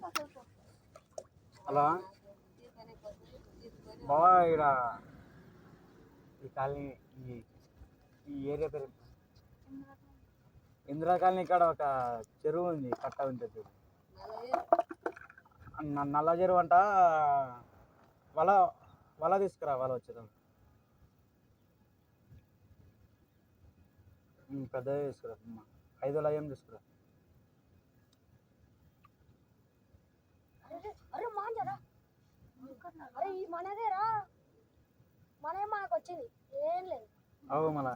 Hello బావా, ఇక్కడ ఈ కాలనీ ఈ ఏరియా పేరు ఇందిరా కాలనీ. ఇక్కడ ఒక చెరువు ఉంది, కట్ట ఉంటుంది. నల్ల చెరువు అంట. వల వల తీసుకురా, వల వచ్చేదాం. పెద్దగా తీసుకురా, 5 అయ్యం తీసుకురా. అవు మళ్ళా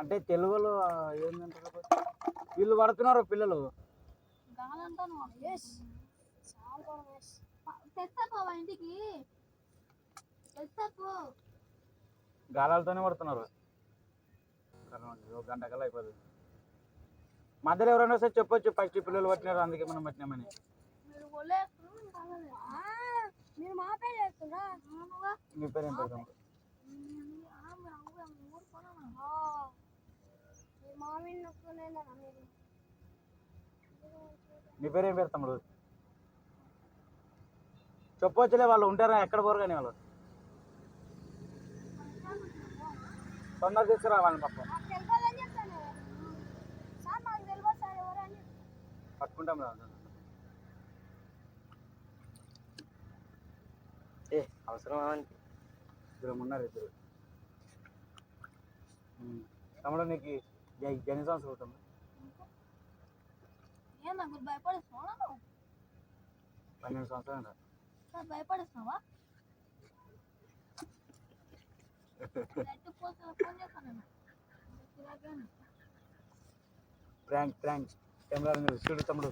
అంటే తెలుగులో ఏంటంటారు, వీళ్ళు పడుతున్నారు పిల్లలు. గాలాలతోనే పడుతున్నారు. ఒక గంట కల్లా అయిపోతుంది. మధ్యలో ఎవరైనా వస్తే చెప్పొచ్చు, ఫస్ట్ పిల్లలు పట్టినారు అందుకే మనం పట్టినామని. మీ పేరు ఏం పెడతాం? నీ పేరు ఏం పేరు తమ్ముడు? చెప్పవచ్చులే, వాళ్ళు ఉంటారా ఎక్కడ పోరు కానీ వాళ్ళు. తొందరగా తీసుకురా వాళ్ళని. పట్టుకుంటాం రా. అవసరం ఇద్దరు ఉన్నారు. ఇద్దరు తమ్ముడు, నీకు ఎన్ని సంవత్సరాలు అవుతుంది? 12 సంవత్సరాలు. భయపడుతున్నావా? ప్రాంక్ కెమెరా చూడు తమ్ముడు.